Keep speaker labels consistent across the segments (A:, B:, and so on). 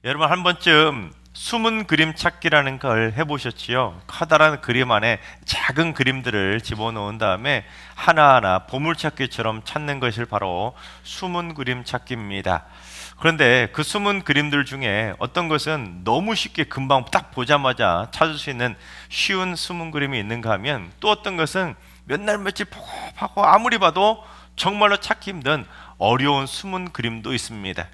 A: 여러분 한 번쯤 숨은 그림 찾기라는 걸 해보셨지요? 커다란 그림 안에 작은 그림들을 집어넣은 다음에 하나하나 보물찾기처럼 찾는 것이 바로 숨은 그림 찾기입니다. 그런데 그 숨은 그림들 중에 어떤 것은 너무 쉽게 금방 딱 보자마자 찾을 수 있는 쉬운 숨은 그림이 있는가 하면, 또 어떤 것은 몇 날 며칠 보고 아무리 봐도 정말로 찾기 힘든 어려운 숨은 그림도 있습니다.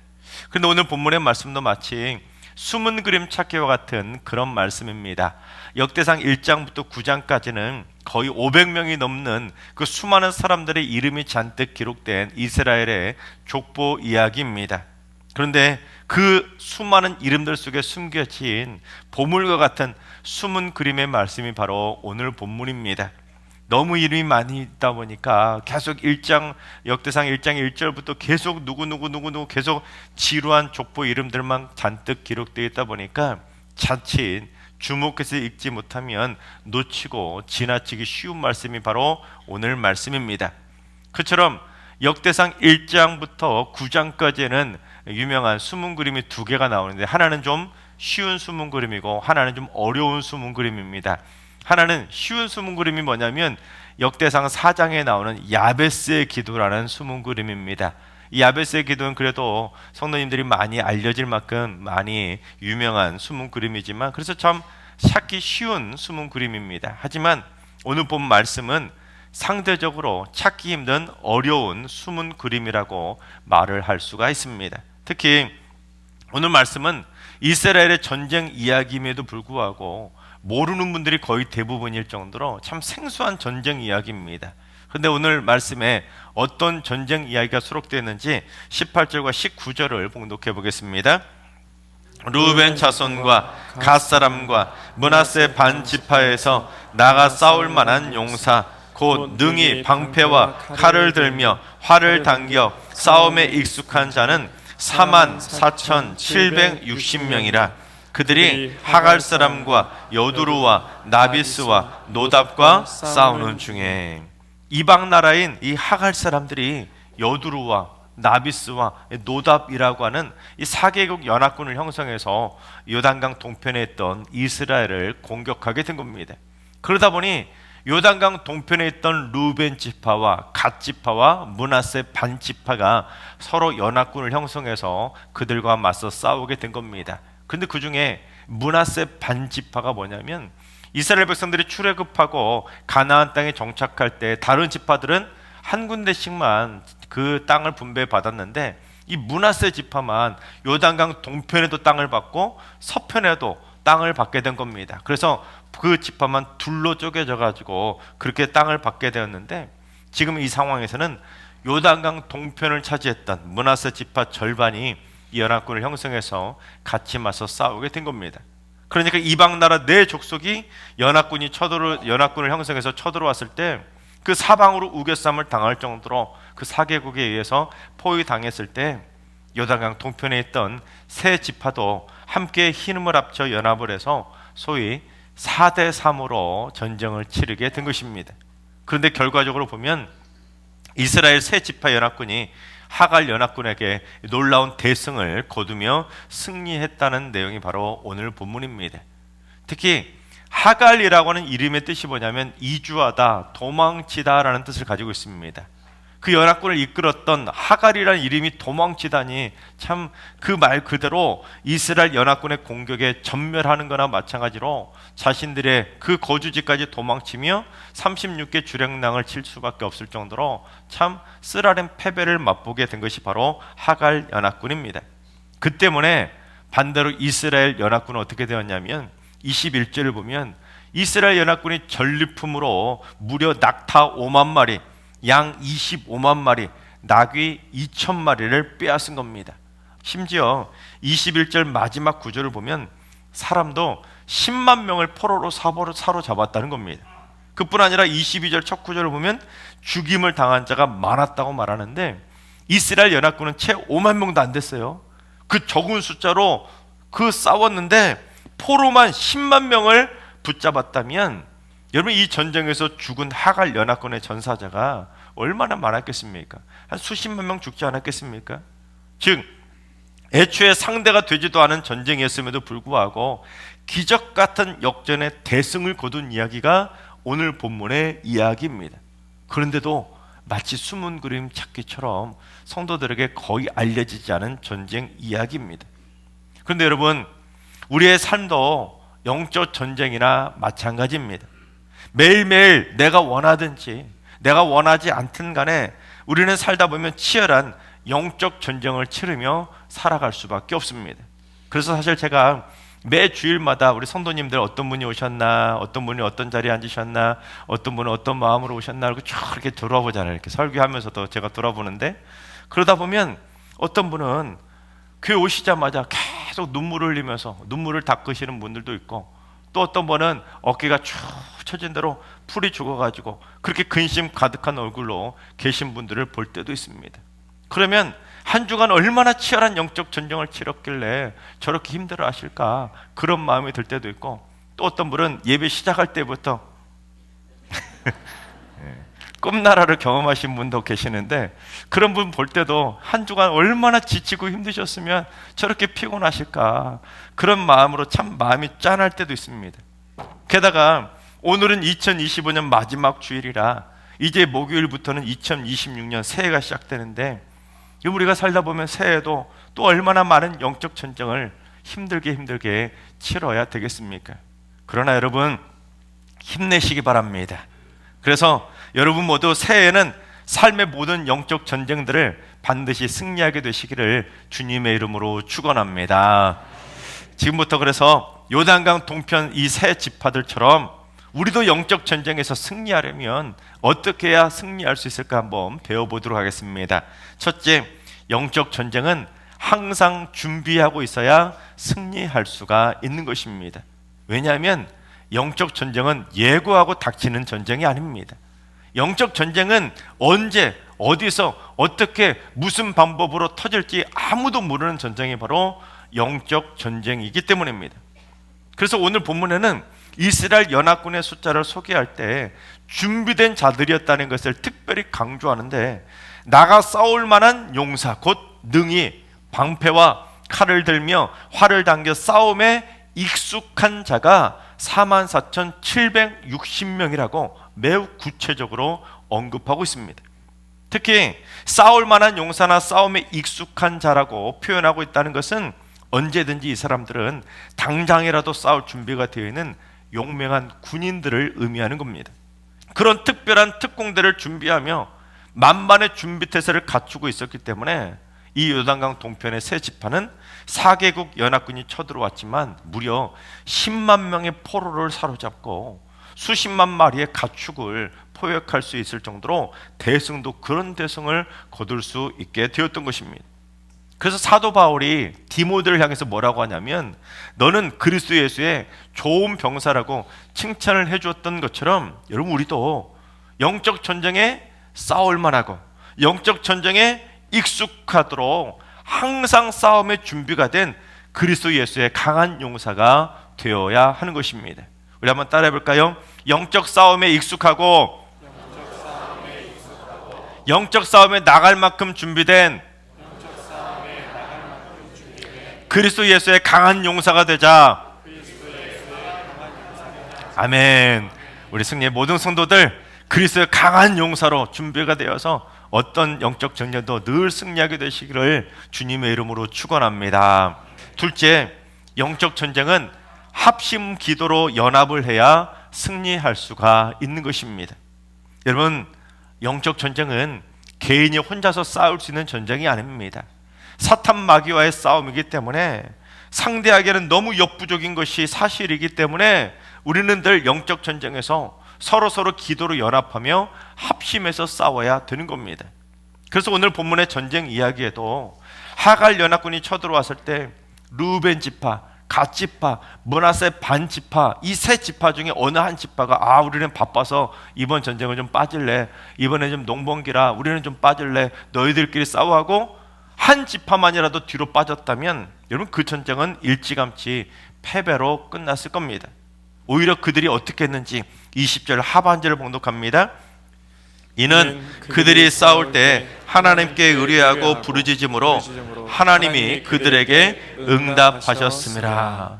A: 그런데 오늘 본문의 말씀도 마치 숨은 그림 찾기와 같은 그런 말씀입니다. 역대상 1장부터 9장까지는 거의 500명이 넘는 그 수많은 사람들의 이름이 잔뜩 기록된 이스라엘의 족보 이야기입니다. 그런데 그 수많은 이름들 속에 숨겨진 보물과 같은 숨은 그림의 말씀이 바로 오늘 본문입니다. 너무 이름이 많이 있다 보니까 계속 역대상 1장 1절부터 계속 누구 계속 지루한 족보 이름들만 잔뜩 기록되어 있다 보니까 자칫 주목해서 읽지 못하면 놓치고 지나치기 쉬운 말씀이 바로 오늘 말씀입니다. 그처럼 역대상 1장부터 9장까지는 유명한 숨은 그림이 두 개가 나오는데, 하나는 좀 쉬운 숨은 그림이고 하나는 좀 어려운 숨은 그림입니다. 하나는 쉬운 숨은 그림이 뭐냐면 역대상 4장에 나오는 야베스의 기도라는 숨은 그림입니다. 이 야베스의 기도는 그래도 성도님들이 많이 알려질 만큼 많이 유명한 숨은 그림이지만, 그래서 참 찾기 쉬운 숨은 그림입니다. 하지만 오늘 본 말씀은 상대적으로 찾기 힘든 어려운 숨은 그림이라고 말을 할 수가 있습니다. 특히 오늘 말씀은 이스라엘의 전쟁 이야기임에도 불구하고 모르는 분들이 거의 대부분일 정도로 참 생소한 전쟁 이야기입니다. 그런데 오늘 말씀에 어떤 전쟁 이야기가 수록되어 있는지 18절과 19절을 봉독해 보겠습니다. 루벤 자손과 갓 사람과 므낫세 반 지파에서 나가 싸울 만한 용사, 곧 능히 방패와 칼을 들며 활을 당겨 싸움에 익숙한 자는 44,760명이라. 그들이 하갈 사람과 여두루와 나비스와 노답과 싸우는 중에, 이방 나라인 이 하갈 사람들이 여두루와 나비스와 노답이라고 하는 이 4개국 연합군을 형성해서 요단강 동편에 있던 이스라엘을 공격하게 된 겁니다. 그러다 보니 요단강 동편에 있던 루벤 지파와 갓 지파와 므낫세 반 지파가 서로 연합군을 형성해서 그들과 맞서 싸우게 된 겁니다. 근데 그 중에 므낫세 반 지파가 뭐냐면, 이스라엘 백성들이 출애굽하고 가나안 땅에 정착할 때 다른 지파들은 한 군데씩만 그 땅을 분배받았는데, 이 므낫세 지파만 요단강 동편에도 땅을 받고 서편에도 땅을 받게 된 겁니다. 그래서 그 지파만 둘로 쪼개져 가지고 그렇게 땅을 받게 되었는데, 지금 이 상황에서는 요단강 동편을 차지했던 므낫세 지파 절반이 이 연합군을 형성해서 같이 맞서 싸우게 된 겁니다. 그러니까 이방 나라 네 족속이 연합군을 형성해서 쳐들어왔을 때 그 사방으로 우겨쌈을 당할 정도로 그 4개국에 의해서 포위당했을 때, 요단강 동편에 있던 세 지파도 함께 힘을 합쳐 연합을 해서 소위 4대3으로 전쟁을 치르게 된 것입니다. 그런데 결과적으로 보면 이스라엘 세 지파 연합군이 하갈 연합군에게 놀라운 대승을 거두며 승리했다는 내용이 바로 오늘 본문입니다. 특히 하갈이라고 하는 이름의 뜻이 뭐냐면 이주하다, 도망치다 라는 뜻을 가지고 있습니다. 그 연합군을 이끌었던 하갈이라는 이름이 도망치다니, 참 그 말 그대로 이스라엘 연합군의 공격에 전멸하는 거나 마찬가지로 자신들의 그 거주지까지 도망치며 36개 주랭랑을 칠 수밖에 없을 정도로 참 쓰라린 패배를 맛보게 된 것이 바로 하갈 연합군입니다. 그 때문에 반대로 이스라엘 연합군은 어떻게 되었냐면, 21절을 보면 이스라엘 연합군이 전리품으로 무려 낙타 5만 마리, 양 25만 마리, 나귀 2천 마리를 빼앗은 겁니다. 심지어 21절 마지막 구절을 보면 사람도 10만 명을 포로로 사로잡았다는 겁니다. 그뿐 아니라 22절 첫 구절을 보면 죽임을 당한 자가 많았다고 말하는데, 이스라엘 연합군은 채 5만 명도 안 됐어요. 그 적은 숫자로 싸웠는데 포로만 10만 명을 붙잡았다면, 여러분 이 전쟁에서 죽은 하갈 연합군의 전사자가 얼마나 많았겠습니까? 한 수십만 명 죽지 않았겠습니까? 즉 애초에 상대가 되지도 않은 전쟁이었음에도 불구하고 기적 같은 역전의 대승을 거둔 이야기가 오늘 본문의 이야기입니다. 그런데도 마치 숨은 그림 찾기처럼 성도들에게 거의 알려지지 않은 전쟁 이야기입니다. 그런데 여러분, 우리의 삶도 영적 전쟁이나 마찬가지입니다. 매일매일 내가 원하든지 내가 원하지 않든 간에 우리는 살다 보면 치열한 영적 전쟁을 치르며 살아갈 수밖에 없습니다. 그래서 사실 제가 매 주일마다 우리 성도님들 어떤 분이 오셨나, 어떤 분이 어떤 자리에 앉으셨나, 어떤 분은 어떤 마음으로 오셨나 이렇게 쭉 이렇게 돌아보잖아요. 이렇게 설교하면서도 제가 돌아보는데, 그러다 보면 어떤 분은 교회 오시자마자 계속 눈물을 흘리면서 눈물을 닦으시는 분들도 있고, 또 어떤 분은 어깨가 쭉 처진 대로 풀이 죽어가지고 그렇게 근심 가득한 얼굴로 계신 분들을 볼 때도 있습니다. 그러면 한 주간 얼마나 치열한 영적 전쟁을 치렀길래 저렇게 힘들어 하실까, 그런 마음이 들 때도 있고, 또 어떤 분은 예배 시작할 때부터 꿈나라를 경험하신 분도 계시는데, 그런 분 볼 때도 한 주간 얼마나 지치고 힘드셨으면 저렇게 피곤하실까, 그런 마음으로 참 마음이 짠할 때도 있습니다. 게다가 오늘은 2025년 마지막 주일이라 이제 목요일부터는 2026년 새해가 시작되는데, 우리가 살다 보면 새해에도 또 얼마나 많은 영적 전쟁을 힘들게 치러야 되겠습니까? 그러나 여러분, 힘내시기 바랍니다. 그래서 여러분 모두 새해에는 삶의 모든 영적 전쟁들을 반드시 승리하게 되시기를 주님의 이름으로 축원합니다. 지금부터 그래서 요단강 동편 이 세 지파들처럼 우리도 영적 전쟁에서 승리하려면 어떻게 해야 승리할 수 있을까 한번 배워보도록 하겠습니다. 첫째, 영적 전쟁은 항상 준비하고 있어야 승리할 수가 있는 것입니다. 왜냐하면 영적 전쟁은 예고하고 닥치는 전쟁이 아닙니다. 영적 전쟁은 언제, 어디서, 어떻게, 무슨 방법으로 터질지 아무도 모르는 전쟁이 바로 영적 전쟁이기 때문입니다. 그래서 오늘 본문에는 이스라엘 연합군의 숫자를 소개할 때 준비된 자들이었다는 것을 특별히 강조하는데, 나가 싸울 만한 용사, 곧 능히 방패와 칼을 들며 활을 당겨 싸움에 익숙한 자가 44,760명이라고 매우 구체적으로 언급하고 있습니다. 특히 싸울 만한 용사나 싸움에 익숙한 자라고 표현하고 있다는 것은 언제든지 이 사람들은 당장이라도 싸울 준비가 되어 있는 용맹한 군인들을 의미하는 겁니다. 그런 특별한 특공대를 준비하며 만반의 준비태세를 갖추고 있었기 때문에 이 요단강 동편의 세 지파는 4개국 연합군이 쳐들어왔지만 무려 10만 명의 포로를 사로잡고 수십만 마리의 가축을 포획할 수 있을 정도로 대승도 그런 대승을 거둘 수 있게 되었던 것입니다. 그래서 사도 바울이 디모데를 향해서 뭐라고 하냐면, 너는 그리스도 예수의 좋은 병사라고 칭찬을 해주었던 것처럼 여러분, 우리도 영적 전쟁에 싸울 만하고 영적 전쟁에 익숙하도록 항상 싸움의 준비가 된 그리스도 예수의 강한 용사가 되어야 하는 것입니다. 우리 한번 따라해 볼까요? 영적 싸움에 익숙하고 영적 싸움에 나갈 만큼 준비된 그리스도 예수의 강한 용사가 되자. 아멘. 우리 승리의 모든 성도들 그리스도의 강한 용사로 준비가 되어서 어떤 영적 전쟁도 늘 승리하게 되시기를 주님의 이름으로 축원합니다. 둘째, 영적 전쟁은 합심 기도로 연합을 해야 승리할 수가 있는 것입니다. 여러분, 영적 전쟁은 개인이 혼자서 싸울 수 있는 전쟁이 아닙니다. 사탄 마귀와의 싸움이기 때문에 상대하기에는 너무 역부족인 것이 사실이기 때문에 우리는 늘 영적 전쟁에서 서로 기도로 연합하며 합심해서 싸워야 되는 겁니다. 그래서 오늘 본문의 전쟁 이야기에도 하갈 연합군이 쳐들어왔을 때 르우벤 지파, 갓 지파, 므낫세 반 지파, 이 세 지파 중에 어느 한 지파가 우리는 바빠서 이번 전쟁을 좀 빠질래, 이번에 좀 농번기라 우리는 좀 빠질래, 너희들끼리 싸워하고 한 지파만이라도 뒤로 빠졌다면 여러분, 그 전쟁은 일찌감치 패배로 끝났을 겁니다. 오히려 그들이 어떻게 했는지 20절 하반절을 봉독합니다. 이는 그들이 싸울 때 하나님께 의뢰하고 부르짖음으로 하나님이 그들에게 응답하셨음이라.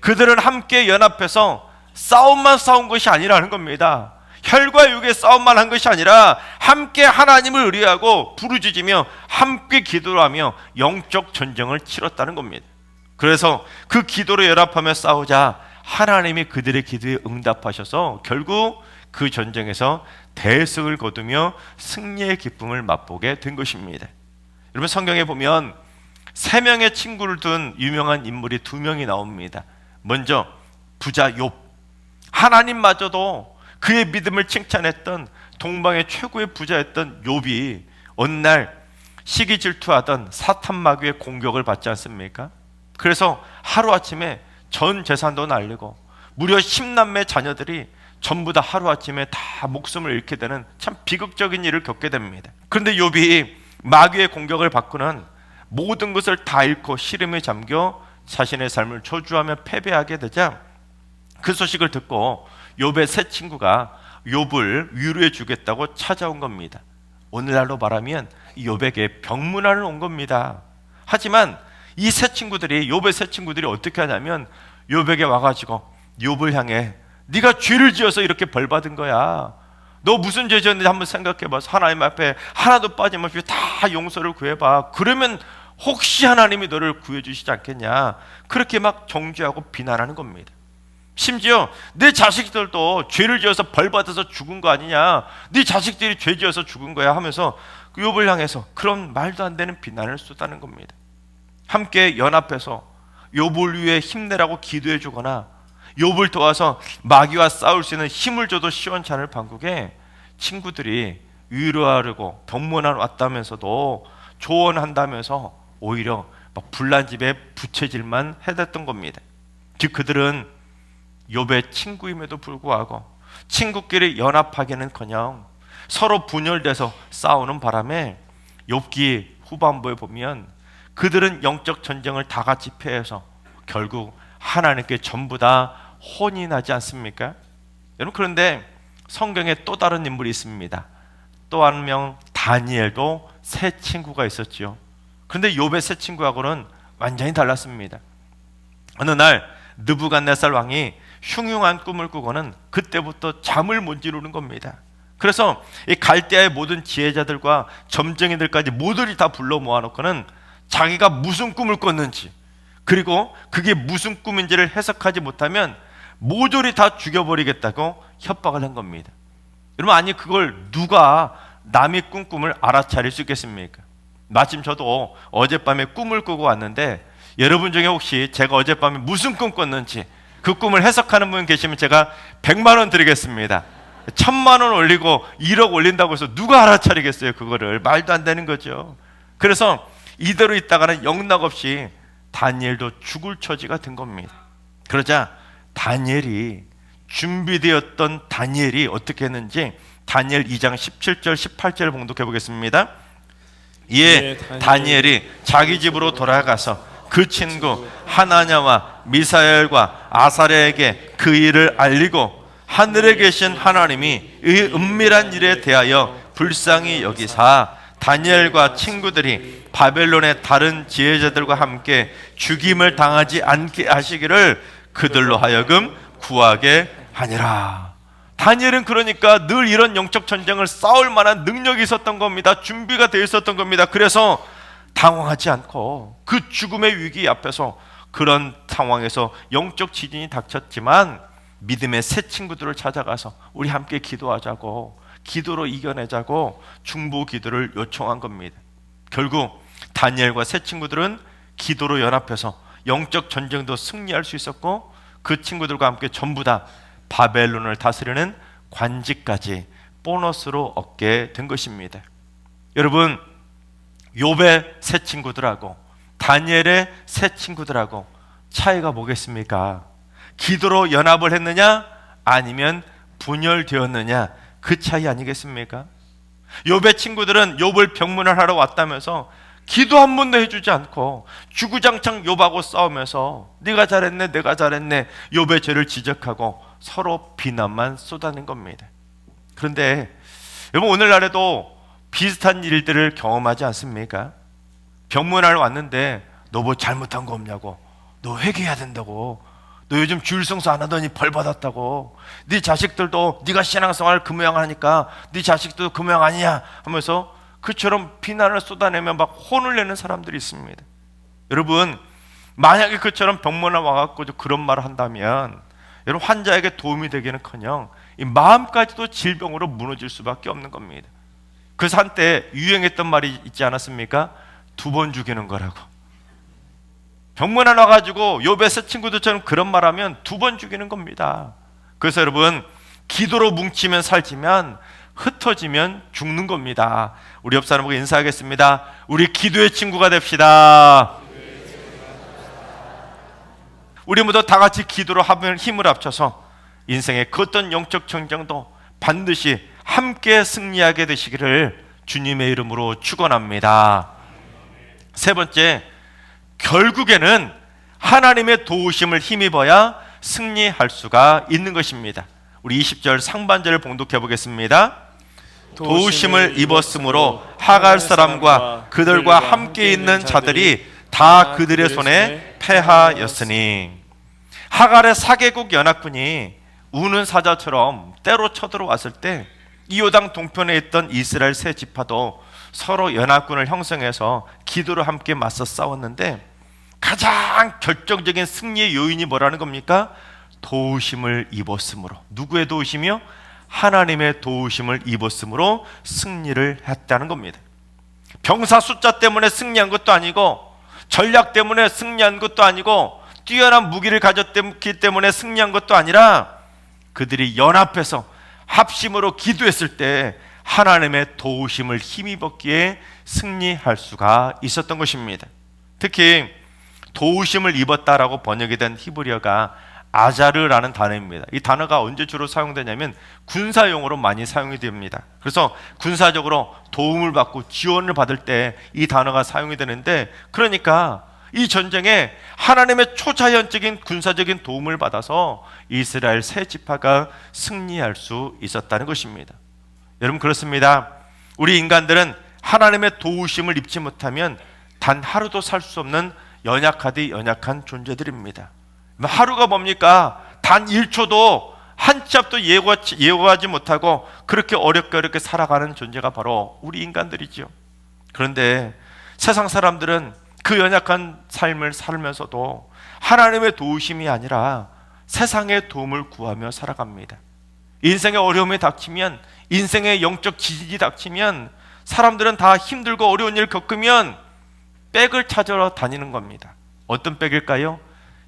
A: 그들은 함께 연합해서 싸움만 싸운 것이 아니라는 겁니다. 혈과 육의 싸움만 한 것이 아니라 함께 하나님을 의뢰하고 부르짖으며 함께 기도를 하며 영적 전쟁을 치렀다는 겁니다. 그래서 그 기도로 연합하며 싸우자 하나님이 그들의 기도에 응답하셔서 결국 그 전쟁에서 대승을 거두며 승리의 기쁨을 맛보게 된 것입니다. 여러분, 성경에 보면 3명의 친구를 둔 유명한 인물이 2명이 나옵니다. 먼저 부자 욥. 하나님마저도 그의 믿음을 칭찬했던 동방의 최고의 부자였던 욥이 어느 날 시기 질투하던 사탄 마귀의 공격을 받지 않습니까? 그래서 하루아침에 전 재산도 날리고 무려 10남매 자녀들이 전부 다 하루아침에 다 목숨을 잃게 되는 참 비극적인 일을 겪게 됩니다. 그런데 욥이 마귀의 공격을 받고는 모든 것을 다 잃고 시름에 잠겨 자신의 삶을 저주하며 패배하게 되자 그 소식을 듣고 욥의 세 친구가 욥을 위로해 주겠다고 찾아온 겁니다. 오늘날로 말하면 욥에게 병문안을 온 겁니다. 하지만 이 세 친구들이, 욥의 세 친구들이 어떻게 하냐면 욥에게 와가지고 욥을 향해 네가 죄를 지어서 이렇게 벌 받은 거야. 너 무슨 죄 지었는지 한번 생각해봐. 하나님 앞에 하나도 빠짐없이 다 용서를 구해봐. 그러면 혹시 하나님이 너를 구해주시지 않겠냐. 그렇게 막 정죄하고 비난하는 겁니다. 심지어 내 자식들도 죄를 지어서 벌 받아서 죽은 거 아니냐, 네 자식들이 죄 지어서 죽은 거야 하면서 욥을 향해서 그런 말도 안 되는 비난을 쏟아낸 겁니다. 함께 연합해서 욥을 위해 힘내라고 기도해 주거나 욥을 도와서 마귀와 싸울 수 있는 힘을 줘도 시원찮을 판국에 친구들이 위로하려고 병문안 왔다면서도 조언한다면서 오히려 막 불난집에 부채질만 해댔던 겁니다. 즉 그들은 욥의 친구임에도 불구하고 친구끼리 연합하기는커녕 서로 분열돼서 싸우는 바람에 욥기 후반부에 보면 그들은 영적 전쟁을 다 같이 패해서 결국 하나님께 전부 다 혼이 나지 않습니까? 여러분, 그런데 성경에 또 다른 인물이 있습니다. 또 한 명 다니엘도 세 친구가 있었지요. 그런데 욥의 세 친구하고는 완전히 달랐습니다. 어느 날 느부갓네살 왕이 흉흉한 꿈을 꾸고는 그때부터 잠을 못 이루는 겁니다. 그래서 이 갈대아의 모든 지혜자들과 점쟁이들까지 모두를 다 불러 모아놓고는 자기가 무슨 꿈을 꿨는지, 그리고 그게 무슨 꿈인지를 해석하지 못하면 모조리 다 죽여버리겠다고 협박을 한 겁니다. 여러분, 아니 그걸 누가 남의 꿈을 알아차릴 수 있겠습니까? 마침 저도 어젯밤에 꿈을 꾸고 왔는데 여러분 중에 혹시 제가 어젯밤에 무슨 꿈 꿨는지 그 꿈을 해석하는 분 계시면 제가 100만 원 드리겠습니다. 1000만 원 올리고 1억 올린다고 해서 누가 알아차리겠어요? 그거를. 말도 안 되는 거죠. 그래서 이대로 있다가는 영락없이 다니엘도 죽을 처지가 된 겁니다. 그러자 다니엘이, 준비되었던 다니엘이 어떻게 했는지 다니엘 2장 17절 18절을 봉독해 보겠습니다. 이에 다니엘이 자기 집으로 돌아가서 그 친구 하나냐와 미사엘과 아사랴에게 그 일을 알리고 하늘에 계신 하나님이 이 은밀한 일에 대하여 불쌍히 여기사 다니엘과 친구들이 바벨론의 다른 지혜자들과 함께 죽임을 당하지 않게 하시기를 그들로 하여금 구하게 하니라. 다니엘은 그러니까 늘 이런 영적 전쟁을 싸울 만한 능력이 있었던 겁니다. 준비가 되어 있었던 겁니다. 그래서 당황하지 않고 그 죽음의 위기 앞에서 그런 상황에서 영적 지진이 닥쳤지만 믿음의 새 친구들을 찾아가서 우리 함께 기도하자고, 기도로 이겨내자고 중보 기도를 요청한 겁니다. 결국 다니엘과 새 친구들은 기도로 연합해서 영적 전쟁도 승리할 수 있었고 그 친구들과 함께 전부 다 바벨론을 다스리는 관직까지 보너스로 얻게 된 것입니다. 여러분, 욥의 새 친구들하고 다니엘의 새 친구들하고 차이가 뭐겠습니까? 기도로 연합을 했느냐 아니면 분열되었느냐, 그 차이 아니겠습니까? 욥의 친구들은 욥을 병문안하러 왔다면서 기도 한 번도 해주지 않고 주구장창 욥하고 싸우면서 네가 잘했네 내가 잘했네 욥의 죄를 지적하고 서로 비난만 쏟아낸 겁니다. 그런데 여러분, 오늘날에도 비슷한 일들을 경험하지 않습니까? 병문안을 왔는데 너 뭐 잘못한 거 없냐고, 너 회개해야 된다고, 너 요즘 주일 성수 안 하더니 벌 받았다고, 네 자식들도 네가 신앙생활 그 모양 하니까 네 자식도 그 모양 아니냐 하면서 그처럼 비난을 쏟아내며 막 혼을 내는 사람들이 있습니다. 여러분, 만약에 그처럼 병문안 와갖고 그런 말을 한다면 여러분, 환자에게 도움이 되기는커녕 이 마음까지도 질병으로 무너질 수밖에 없는 겁니다. 그래서 한때 유행했던 말이 있지 않았습니까? 2번 죽이는 거라고. 병문안 와가지고 욥에서 친구들처럼 그런 말하면 2번 죽이는 겁니다. 그래서 여러분, 기도로 뭉치면 살지만 흩어지면 죽는 겁니다. 우리 옆 사람하고 인사하겠습니다. 우리 기도의 친구가 됩시다. 우리 모두 다 같이 기도로 힘을 합쳐서 인생의 그 어떤 영적 전쟁도 반드시 함께 승리하게 되시기를 주님의 이름으로 축원합니다. 세 번째, 결국에는 하나님의 도우심을 힘입어야 승리할 수가 있는 것입니다. 우리 20절 상반절을 봉독해 보겠습니다. 도우심을 입었으므로 하갈 사람과 그들과 함께 있는 자들이 다 그들의 손에 패하였으니. 하갈의 4개국 연합군이 우는 사자처럼 때로 쳐들어왔을 때 이 요단 동편에 있던 이스라엘 세 지파도 서로 연합군을 형성해서 기도로 함께 맞서 싸웠는데 가장 결정적인 승리의 요인이 뭐라는 겁니까? 도우심을 입었으므로. 누구의 도우심이요? 하나님의 도우심을 입었으므로 승리를 했다는 겁니다. 병사 숫자 때문에 승리한 것도 아니고, 전략 때문에 승리한 것도 아니고, 뛰어난 무기를 가졌기 때문에 승리한 것도 아니라 그들이 연합해서 합심으로 기도했을 때 하나님의 도우심을 힘입었기에 승리할 수가 있었던 것입니다. 특히 도우심을 입었다라고 번역이 된 히브리어가 아자르라는 단어입니다. 이 단어가 언제 주로 사용되냐면 군사용으로 많이 사용이 됩니다. 그래서 군사적으로 도움을 받고 지원을 받을 때 이 단어가 사용이 되는데, 그러니까 이 전쟁에 하나님의 초자연적인 군사적인 도움을 받아서 이스라엘 세 지파가 승리할 수 있었다는 것입니다. 여러분, 그렇습니다. 우리 인간들은 하나님의 도우심을 입지 못하면 단 하루도 살 수 없는 연약하디 연약한 존재들입니다. 하루가 뭡니까? 단 1초도 한 치 앞도 예고하지 못하고 그렇게 어렵게 살아가는 존재가 바로 우리 인간들이죠. 그런데 세상 사람들은 그 연약한 삶을 살면서도 하나님의 도우심이 아니라 세상의 도움을 구하며 살아갑니다. 인생의 어려움이 닥치면, 인생의 영적 지진이 닥치면 사람들은 다 힘들고 어려운 일을 겪으면 백을 찾으러 다니는 겁니다. 어떤 백일까요?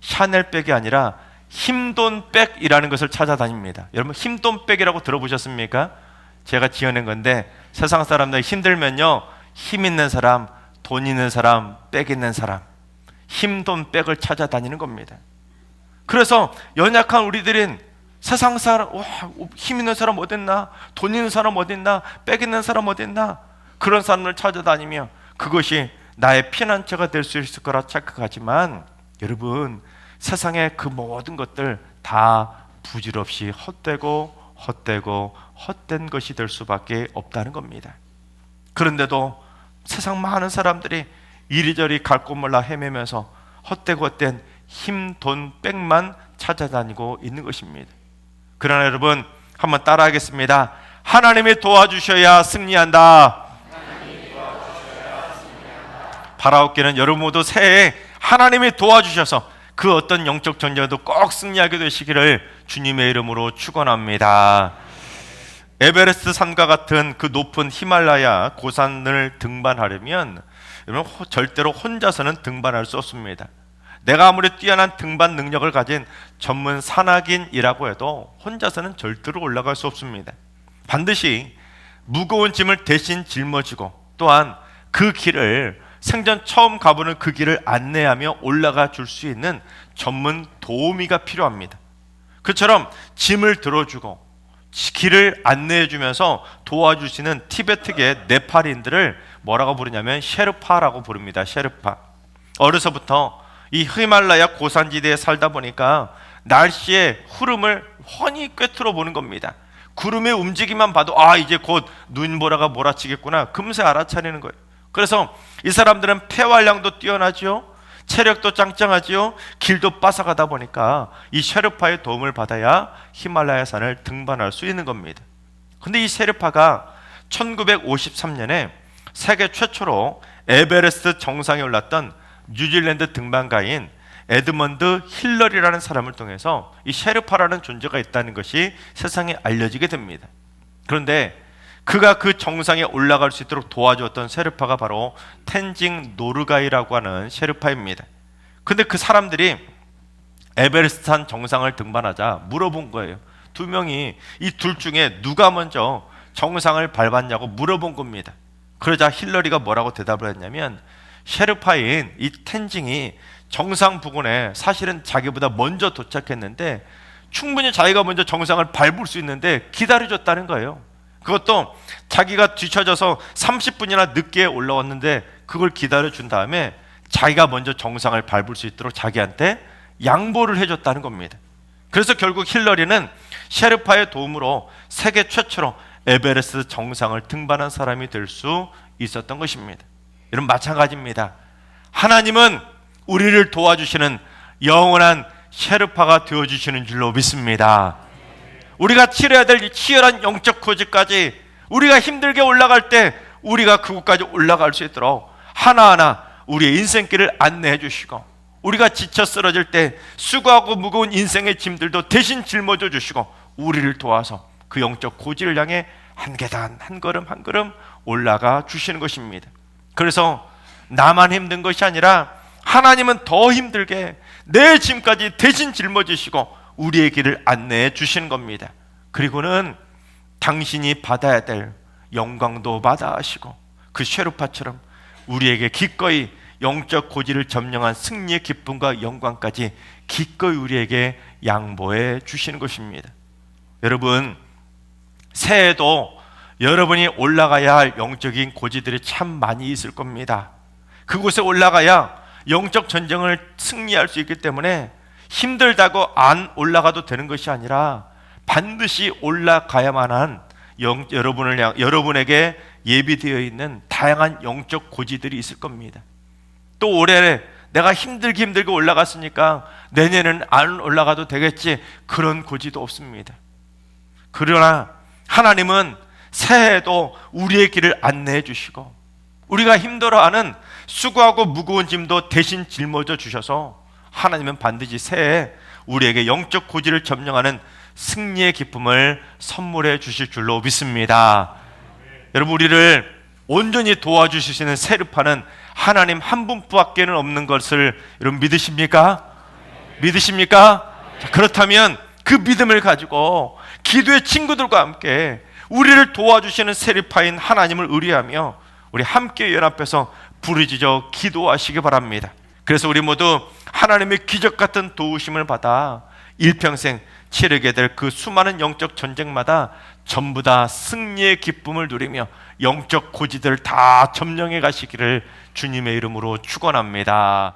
A: 샤넬 백이 아니라 힘돈 백이라는 것을 찾아다닙니다. 여러분, 힘돈 백이라고 들어보셨습니까? 제가 지어낸 건데, 세상 사람들 힘들면요, 힘 있는 사람, 돈 있는 사람, 백 있는 사람, 힘돈 백을 찾아다니는 겁니다. 그래서 연약한 우리들은 세상 사람, 힘 있는 사람 어딨나, 돈 있는 사람 어딨나, 백 있는 사람 어딨나, 그런 사람을 찾아다니며 그것이 나의 피난처가 될 수 있을 거라 착각하지만, 여러분, 세상의 그 모든 것들 다 부질없이 헛되고 헛된 것이 될 수밖에 없다는 겁니다. 그런데도 세상 많은 사람들이 이리저리 갈 곳 몰라 헤매면서 헛된 힘, 돈, 백만 찾아다니고 있는 것입니다. 그러나 여러분, 한번 따라하겠습니다. 하나님이 도와주셔야 승리한다. 바라옵기는 여러분 모두 새해에 하나님이 도와주셔서 그 어떤 영적 전쟁도 꼭 승리하게 되시기를 주님의 이름으로 축원합니다. 에베레스트 산과 같은 그 높은 히말라야 고산을 등반하려면 여러분, 절대로 혼자서는 등반할 수 없습니다. 내가 아무리 뛰어난 등반 능력을 가진 전문 산악인이라고 해도 혼자서는 절대로 올라갈 수 없습니다. 반드시 무거운 짐을 대신 짊어지고, 또한 그 길을 생전 처음 가보는 그 길을 안내하며 올라가 줄 수 있는 전문 도우미가 필요합니다. 그처럼 짐을 들어주고 길을 안내해 주면서 도와주시는 티베트계 네팔인들을 뭐라고 부르냐면 셰르파라고 부릅니다. 셰르파. 어려서부터 이 히말라야 고산지대에 살다 보니까 날씨의 흐름을 훤히 꿰뚫어 보는 겁니다. 구름의 움직임만 봐도 이제 곧 눈보라가 몰아치겠구나 금세 알아차리는 거예요. 그래서 이 사람들은 폐활량도 뛰어나지요, 체력도 짱짱하지요, 길도 빠삭하다 보니까 이 셰르파의 도움을 받아야 히말라야 산을 등반할 수 있는 겁니다. 근데 이 셰르파가 1953년에 세계 최초로 에베레스트 정상에 올랐던 뉴질랜드 등반가인 에드먼드 힐러리라는 사람을 통해서 이 셰르파라는 존재가 있다는 것이 세상에 알려지게 됩니다. 그런데 그가 그 정상에 올라갈 수 있도록 도와주었던 셰르파가 바로 텐징 노르가이라고 하는 셰르파입니다. 근데 그 사람들이 에베레스트 산 정상을 등반하자 물어본 거예요. 두 명이 이 둘 중에 누가 먼저 정상을 밟았냐고 물어본 겁니다. 그러자 힐러리가 뭐라고 대답을 했냐면, 셰르파인 이 텐징이 정상 부근에 사실은 자기보다 먼저 도착했는데 충분히 자기가 먼저 정상을 밟을 수 있는데 기다려줬다는 거예요. 그것도 자기가 뒤쳐져서 30분이나 늦게 올라왔는데 그걸 기다려준 다음에 자기가 먼저 정상을 밟을 수 있도록 자기한테 양보를 해줬다는 겁니다. 그래서 결국 힐러리는 셰르파의 도움으로 세계 최초로 에베레스트 정상을 등반한 사람이 될 수 있었던 것입니다. 여러분, 마찬가지입니다. 하나님은 우리를 도와주시는 영원한 셰르파가 되어주시는 줄로 믿습니다. 우리가 치러야 될 치열한 영적 고지까지 우리가 힘들게 올라갈 때 우리가 그곳까지 올라갈 수 있도록 하나하나 우리의 인생길을 안내해 주시고, 우리가 지쳐 쓰러질 때 수고하고 무거운 인생의 짐들도 대신 짊어져 주시고 우리를 도와서 그 영적 고지를 향해 한 계단 한 걸음 한 걸음 올라가 주시는 것입니다. 그래서 나만 힘든 것이 아니라 하나님은 더 힘들게 내 짐까지 대신 짊어지시고 우리의 길을 안내해 주시는 겁니다. 그리고는 당신이 받아야 될 영광도 받아하시고 그 셰르파처럼 우리에게 기꺼이 영적 고지를 점령한 승리의 기쁨과 영광까지 기꺼이 우리에게 양보해 주시는 것입니다. 여러분, 새해에도 여러분이 올라가야 할 영적인 고지들이 참 많이 있을 겁니다. 그곳에 올라가야 영적 전쟁을 승리할 수 있기 때문에 힘들다고 안 올라가도 되는 것이 아니라 반드시 올라가야만 한 여러분에게 예비되어 있는 다양한 영적 고지들이 있을 겁니다. 또 올해 내가 힘들게 올라갔으니까 내년에는 안 올라가도 되겠지, 그런 고지도 없습니다. 그러나 하나님은 새해에도 우리의 길을 안내해 주시고 우리가 힘들어하는 수고하고 무거운 짐도 대신 짊어져 주셔서 하나님은 반드시 새해에 우리에게 영적 고지를 점령하는 승리의 기쁨을 선물해 주실 줄로 믿습니다. 여러분, 우리를 온전히 도와주실 수 있는 셰르파는 하나님 한 분밖에는 없는 것을 여러분 믿으십니까? 믿으십니까? 자, 그렇다면 그 믿음을 가지고 기도의 친구들과 함께 우리를 도와주시는 셰르파인 하나님을 의뢰하며 우리 함께 연합해서 부르짖어 기도하시기 바랍니다. 그래서 우리 모두 하나님의 기적 같은 도우심을 받아 일평생 치르게 될 그 수많은 영적 전쟁마다 전부 다 승리의 기쁨을 누리며 영적 고지들을 다 점령해 가시기를 주님의 이름으로 축원합니다.